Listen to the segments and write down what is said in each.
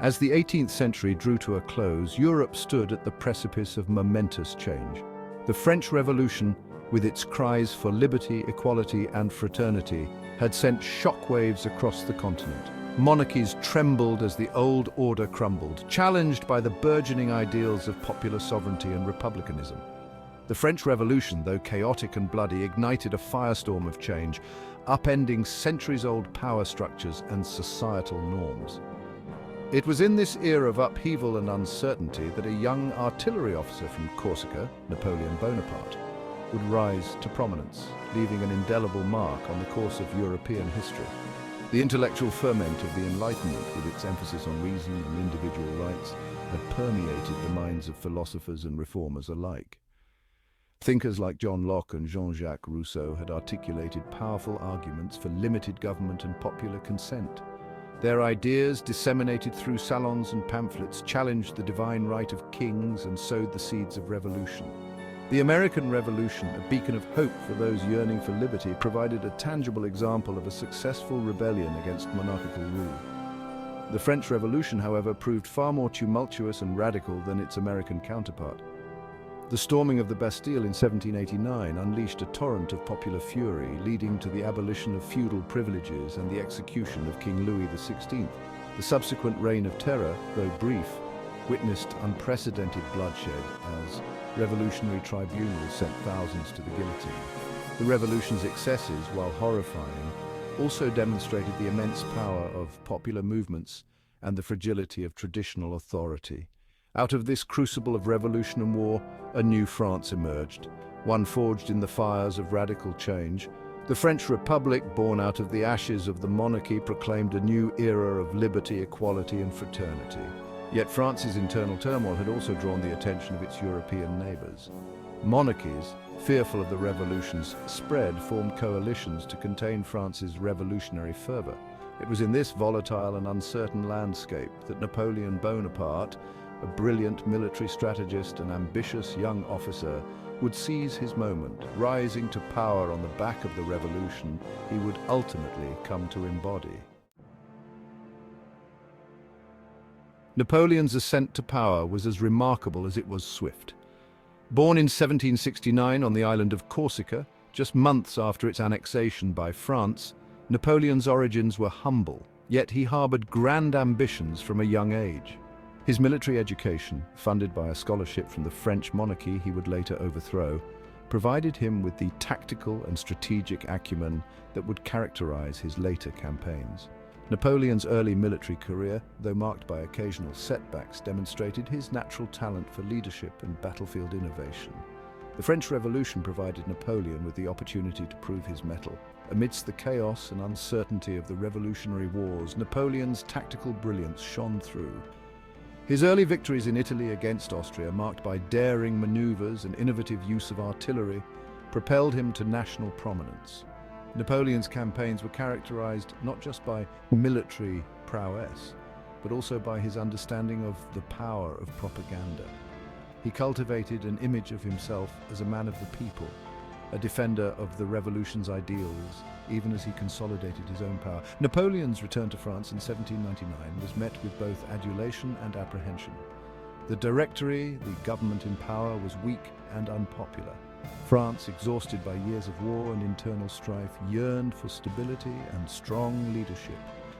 As the 18th century drew to a close, Europe stood at the precipice of momentous change. The French Revolution, with its cries for liberty, equality, and fraternity, had sent shockwaves across the continent. Monarchies trembled as the old order crumbled, challenged by the burgeoning ideals of popular sovereignty and republicanism. The French Revolution, though chaotic and bloody, ignited a firestorm of change, upending centuries-old power structures and societal norms. It was in this era of upheaval and uncertainty that a young artillery officer from Corsica, Napoleon Bonaparte, would rise to prominence, leaving an indelible mark on the course of European history. The intellectual ferment of the Enlightenment, with its emphasis on reason and individual rights, had permeated the minds of philosophers and reformers alike. Thinkers like John Locke and Jean-Jacques Rousseau had articulated powerful arguments for limited government and popular consent. Their ideas, disseminated through salons and pamphlets, challenged the divine right of kings and sowed the seeds of revolution. The American Revolution, a beacon of hope for those yearning for liberty, provided a tangible example of a successful rebellion against monarchical rule. The French Revolution, however, proved far more tumultuous and radical than its American counterpart. The storming of the Bastille in 1789 unleashed a torrent of popular fury, leading to the abolition of feudal privileges and the execution of King Louis XVI. The subsequent reign of terror, though brief, witnessed unprecedented bloodshed as revolutionary tribunals sent thousands to the guillotine. The revolution's excesses, while horrifying, also demonstrated the immense power of popular movements and the fragility of traditional authority. Out of this crucible of revolution and war, a new France emerged, one forged in the fires of radical change. The French Republic, born out of the ashes of the monarchy, proclaimed a new era of liberty, equality, and fraternity. Yet France's internal turmoil had also drawn the attention of its European neighbors. Monarchies, fearful of the revolution's spread, formed coalitions to contain France's revolutionary fervor. It was in this volatile and uncertain landscape that Napoleon Bonaparte, a brilliant military strategist and ambitious young officer, would seize his moment. Rising to power on the back of the revolution he would ultimately come to embody. Napoleon's ascent to power was as remarkable as it was swift. Born in 1769 on the island of Corsica, just months after its annexation by France, Napoleon's origins were humble, yet he harbored grand ambitions from a young age. His military education, funded by a scholarship from the French monarchy he would later overthrow, provided him with the tactical and strategic acumen that would characterize his later campaigns. Napoleon's early military career, though marked by occasional setbacks, demonstrated his natural talent for leadership and battlefield innovation. The French Revolution provided Napoleon with the opportunity to prove his mettle. Amidst the chaos and uncertainty of the Revolutionary Wars, Napoleon's tactical brilliance shone through. His early victories in Italy against Austria, marked by daring maneuvers and innovative use of artillery, propelled him to national prominence. Napoleon's campaigns were characterized not just by military prowess, but also by his understanding of the power of propaganda. He cultivated an image of himself as a man of the people, a defender of the revolution's ideals, even as he consolidated his own power. Napoleon's return to France in 1799 was met with both adulation and apprehension. The Directory, the government in power, was weak and unpopular. France, exhausted by years of war and internal strife, yearned for stability and strong leadership.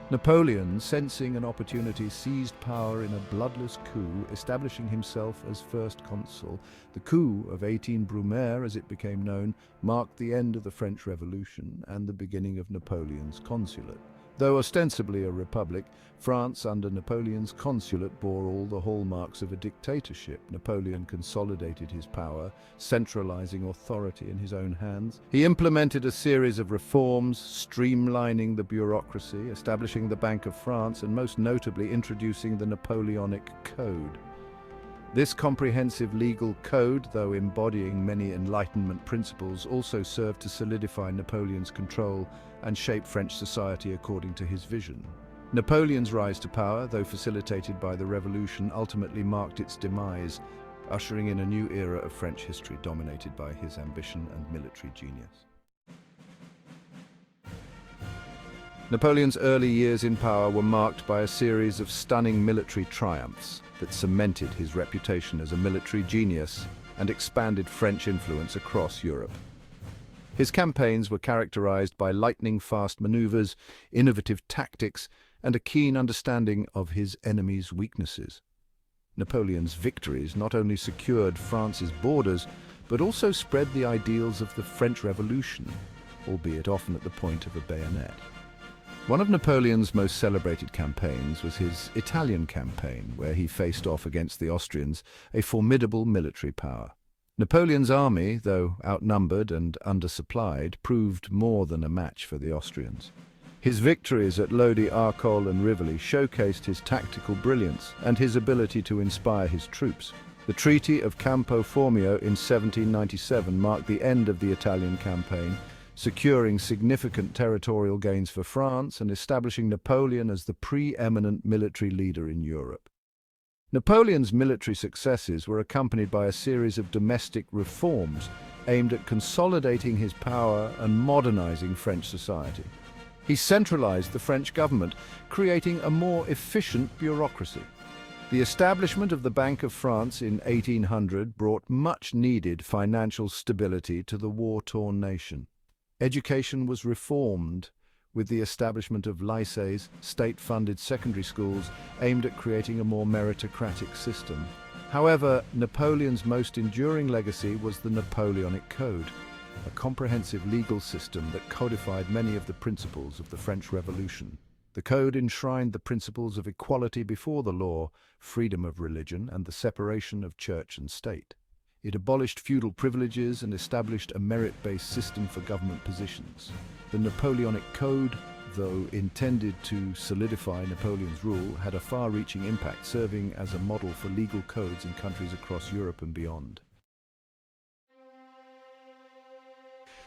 Napoleon, sensing an opportunity, seized power in a bloodless coup, establishing himself as first consul. The coup of 18 Brumaire, as it became known, marked the end of the French Revolution and the beginning of Napoleon's consulate. Though ostensibly a republic, France under Napoleon's consulate bore all the hallmarks of a dictatorship. Napoleon consolidated his power, centralizing authority in his own hands. He implemented a series of reforms, streamlining the bureaucracy, establishing the Bank of France, and most notably introducing the Napoleonic Code. This comprehensive legal code, though embodying many Enlightenment principles, also served to solidify Napoleon's control and shape French society according to his vision. Napoleon's rise to power, though facilitated by the Revolution, ultimately marked its demise, ushering in a new era of French history dominated by his ambition and military genius. Napoleon's early years in power were marked by a series of stunning military triumphs that cemented his reputation as a military genius and expanded French influence across Europe. His campaigns were characterized by lightning-fast maneuvers, innovative tactics, and a keen understanding of his enemy's weaknesses. Napoleon's victories not only secured France's borders, but also spread the ideals of the French Revolution, albeit often at the point of a bayonet. One of Napoleon's most celebrated campaigns was his Italian campaign, where he faced off against the Austrians, a formidable military power. Napoleon's army, though outnumbered and undersupplied, proved more than a match for the Austrians. His victories at Lodi, Arcole and Rivoli showcased his tactical brilliance and his ability to inspire his troops. The Treaty of Campo Formio in 1797 marked the end of the Italian campaign, securing significant territorial gains for France and establishing Napoleon as the preeminent military leader in Europe. Napoleon's military successes were accompanied by a series of domestic reforms aimed at consolidating his power and modernizing French society. He centralized the French government, creating a more efficient bureaucracy. The establishment of the Bank of France in 1800 brought much-needed financial stability to the war-torn nation. Education was reformed with the establishment of lycées, state-funded secondary schools aimed at creating a more meritocratic system. However, Napoleon's most enduring legacy was the Napoleonic Code, a comprehensive legal system that codified many of the principles of the French Revolution. The Code enshrined the principles of equality before the law, freedom of religion, and the separation of church and state. It abolished feudal privileges and established a merit-based system for government positions. The Napoleonic Code, though intended to solidify Napoleon's rule, had a far-reaching impact, serving as a model for legal codes in countries across Europe and beyond.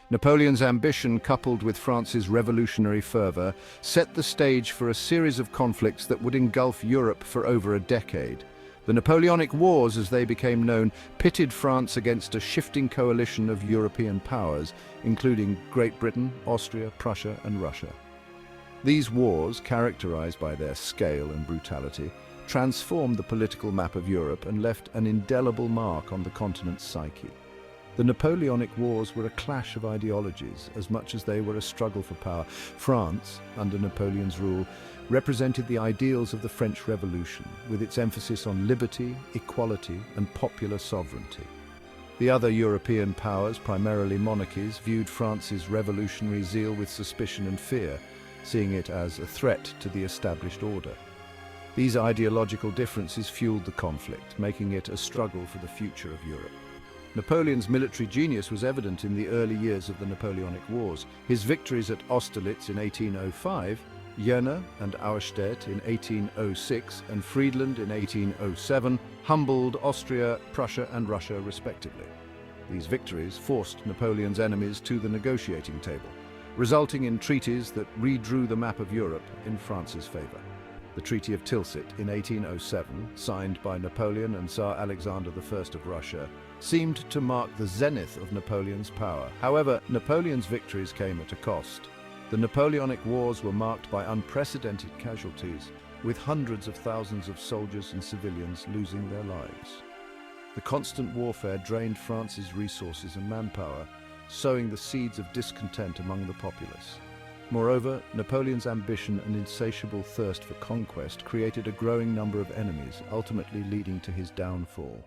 Napoleon's ambition, coupled with France's revolutionary fervor, set the stage for a series of conflicts that would engulf Europe for over a decade. The Napoleonic Wars, as they became known, pitted France against a shifting coalition of European powers, including Great Britain, Austria, Prussia, and Russia. These wars, characterized by their scale and brutality, transformed the political map of Europe and left an indelible mark on the continent's psyche. The Napoleonic Wars were a clash of ideologies as much as they were a struggle for power. France, under Napoleon's rule, represented the ideals of the French Revolution, with its emphasis on liberty, equality, and popular sovereignty. The other European powers, primarily monarchies, viewed France's revolutionary zeal with suspicion and fear, seeing it as a threat to the established order. These ideological differences fueled the conflict, making it a struggle for the future of Europe. Napoleon's military genius was evident in the early years of the Napoleonic Wars. His victories at Austerlitz in 1805, Jena and Auerstedt in 1806, and Friedland in 1807 humbled Austria, Prussia and Russia respectively. These victories forced Napoleon's enemies to the negotiating table, resulting in treaties that redrew the map of Europe in France's favor. The Treaty of Tilsit in 1807, signed by Napoleon and Tsar Alexander I of Russia, seemed to mark the zenith of Napoleon's power. However, Napoleon's victories came at a cost. The Napoleonic Wars were marked by unprecedented casualties, with hundreds of thousands of soldiers and civilians losing their lives. The constant warfare drained France's resources and manpower, sowing the seeds of discontent among the populace. Moreover, Napoleon's ambition and insatiable thirst for conquest created a growing number of enemies, ultimately leading to his downfall.